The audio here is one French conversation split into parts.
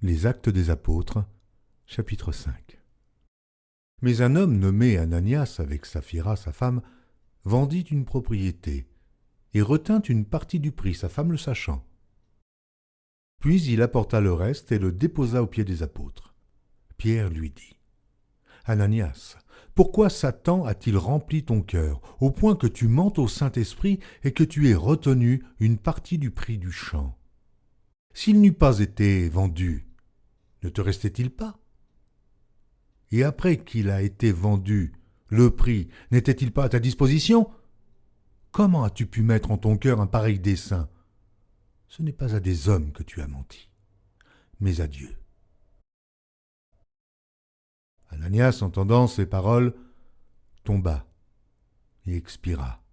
Les Actes des Apôtres, chapitre 5. Mais un homme nommé Ananias, avec Saphira sa femme, vendit une propriété et retint une partie du prix, sa femme le sachant. Puis il apporta le reste et le déposa aux pieds des apôtres. Pierre lui dit : « Ananias, pourquoi Satan a-t-il rempli ton cœur, au point que tu mentes au Saint-Esprit et que tu aies retenu une partie du prix du champ ? S'il n'eût pas été vendu, ne te restait-il pas ? Et après qu'il a été vendu, le prix n'était-il pas à ta disposition ? Comment as-tu pu mettre en ton cœur un pareil dessein ? Ce n'est pas à des hommes que tu as menti, mais à Dieu. » Ananias, entendant ces paroles, tomba et expira.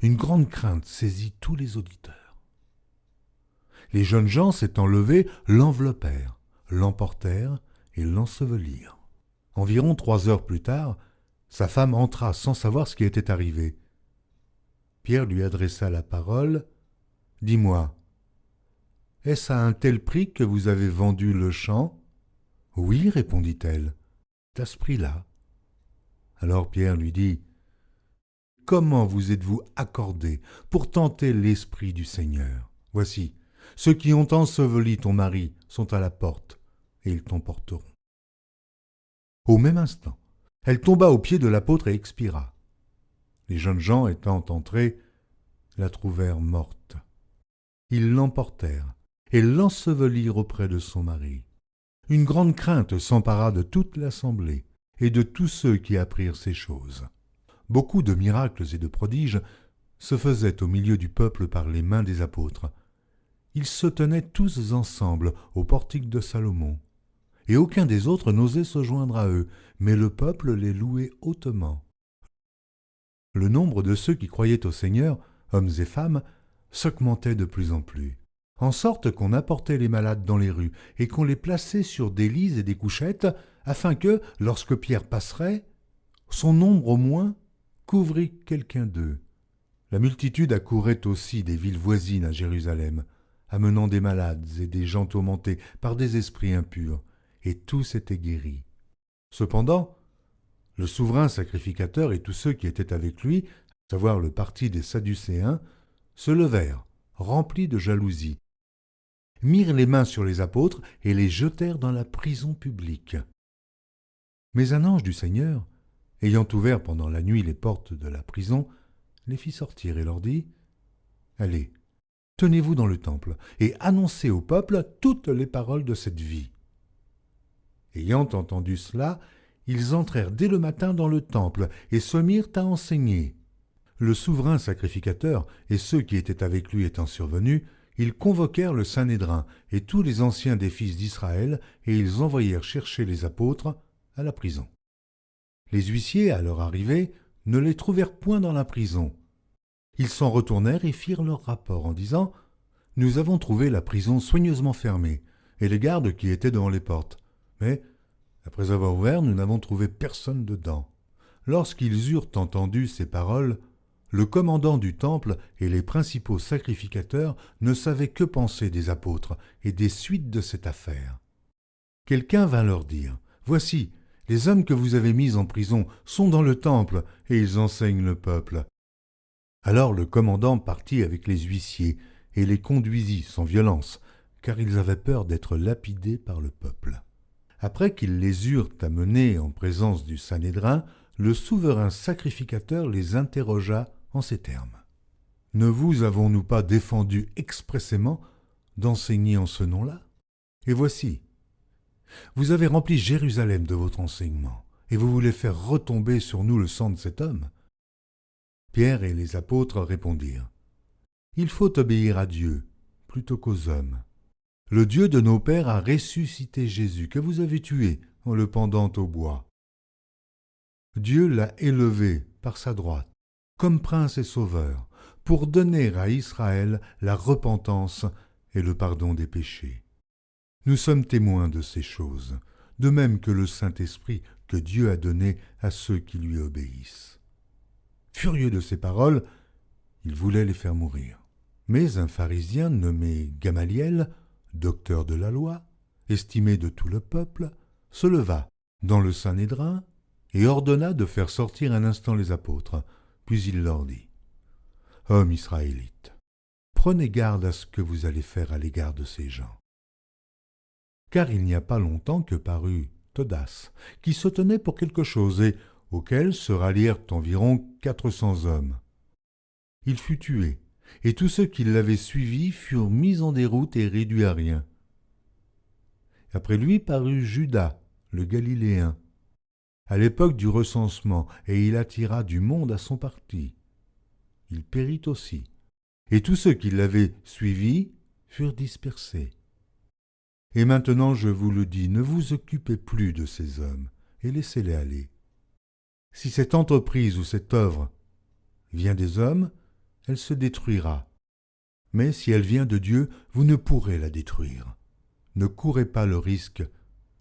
Une grande crainte saisit tous les auditeurs. Les jeunes gens s'étant levés, l'enveloppèrent, l'emportèrent et l'ensevelirent. Environ 3 heures plus tard, sa femme entra sans savoir ce qui était arrivé. Pierre lui adressa la parole. « Dis-moi, est-ce à un tel prix que vous avez vendu le champ ? » ?»« Oui, répondit-elle, à ce prix-là. » Alors Pierre lui dit : « Comment vous êtes-vous accordés pour tenter l'Esprit du Seigneur ? Voici, ceux qui ont enseveli ton mari sont à la porte, et ils t'emporteront. » Au même instant, elle tomba aux pieds de l'apôtre et expira. Les jeunes gens étant entrés, la trouvèrent morte. Ils l'emportèrent et l'ensevelirent auprès de son mari. Une grande crainte s'empara de toute l'assemblée et de tous ceux qui apprirent ces choses. Beaucoup de miracles et de prodiges se faisaient au milieu du peuple par les mains des apôtres. Ils se tenaient tous ensemble au portique de Salomon, et aucun des autres n'osait se joindre à eux, mais le peuple les louait hautement. Le nombre de ceux qui croyaient au Seigneur, hommes et femmes, s'augmentait de plus en plus, en sorte qu'on apportait les malades dans les rues et qu'on les plaçait sur des lits et des couchettes, afin que, lorsque Pierre passerait, son ombre au moins couvrit quelqu'un d'eux. La multitude accourait aussi des villes voisines à Jérusalem, amenant des malades et des gens tourmentés par des esprits impurs, et tous étaient guéris. Cependant, le souverain sacrificateur et tous ceux qui étaient avec lui, à savoir le parti des Sadducéens, se levèrent, remplis de jalousie, mirent les mains sur les apôtres et les jetèrent dans la prison publique. Mais un ange du Seigneur, ayant ouvert pendant la nuit les portes de la prison, les fit sortir et leur dit : « Allez, tenez-vous dans le temple et annoncez au peuple toutes les paroles de cette vie. » Ayant entendu cela, ils entrèrent dès le matin dans le temple et se mirent à enseigner. Le souverain sacrificateur et ceux qui étaient avec lui étant survenus, ils convoquèrent le Sanhédrin et tous les anciens des fils d'Israël, et ils envoyèrent chercher les apôtres à la prison. Les huissiers, à leur arrivée, ne les trouvèrent point dans la prison. Ils s'en retournèrent et firent leur rapport en disant : « Nous avons trouvé la prison soigneusement fermée, et les gardes qui étaient devant les portes. Mais, après avoir ouvert, nous n'avons trouvé personne dedans. » Lorsqu'ils eurent entendu ces paroles, le commandant du temple et les principaux sacrificateurs ne savaient que penser des apôtres et des suites de cette affaire. Quelqu'un vint leur dire : « Voici, les hommes que vous avez mis en prison sont dans le temple et ils enseignent le peuple. » Alors le commandant partit avec les huissiers et les conduisit sans violence, car ils avaient peur d'être lapidés par le peuple. Après qu'ils les eurent amenés en présence du Sanhédrin, le souverain sacrificateur les interrogea en ces termes : « Ne vous avons-nous pas défendu expressément d'enseigner en ce nom-là ? Et voici, vous avez rempli Jérusalem de votre enseignement, et vous voulez faire retomber sur nous le sang de cet homme ?» Pierre et les apôtres répondirent : « Il faut obéir à Dieu plutôt qu'aux hommes. Le Dieu de nos pères a ressuscité Jésus, que vous avez tué en le pendant au bois. Dieu l'a élevé par sa droite, comme prince et sauveur, pour donner à Israël la repentance et le pardon des péchés. Nous sommes témoins de ces choses, de même que le Saint-Esprit que Dieu a donné à ceux qui lui obéissent. » Furieux de ces paroles, il voulait les faire mourir. Mais un pharisien nommé Gamaliel, docteur de la loi, estimé de tout le peuple, se leva dans le Sanhédrin et ordonna de faire sortir un instant les apôtres. Puis il leur dit : « Hommes israélites, prenez garde à ce que vous allez faire à l'égard de ces gens. Car il n'y a pas longtemps que parut Theudas, qui se tenait pour quelque chose et auquel se rallièrent environ 400 hommes. Il fut tué, et tous ceux qui l'avaient suivi furent mis en déroute et réduits à rien. Après lui parut Judas, le Galiléen, à l'époque du recensement, et il attira du monde à son parti. Il périt aussi, et tous ceux qui l'avaient suivi furent dispersés. Et maintenant je vous le dis, ne vous occupez plus de ces hommes, et laissez-les aller. Si cette entreprise ou cette œuvre vient des hommes, elle se détruira. Mais si elle vient de Dieu, vous ne pourrez la détruire. Ne courez pas le risque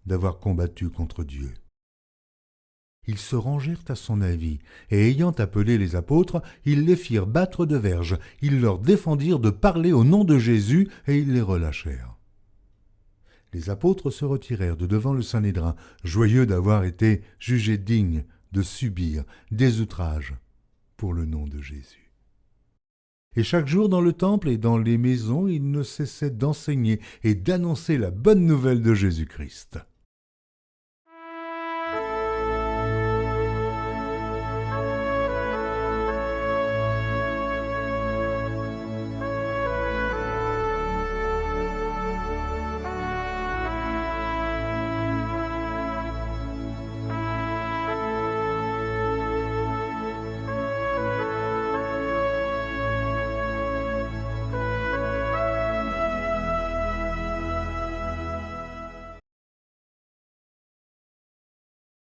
d'avoir combattu contre Dieu. » Ils se rangèrent à son avis, et ayant appelé les apôtres, ils les firent battre de verges. Ils leur défendirent de parler au nom de Jésus, et ils les relâchèrent. Les apôtres se retirèrent de devant le Sanhédrin, joyeux d'avoir été jugés dignes de subir des outrages pour le nom de Jésus. Et chaque jour dans le temple et dans les maisons, ils ne cessaient d'enseigner et d'annoncer la bonne nouvelle de Jésus-Christ.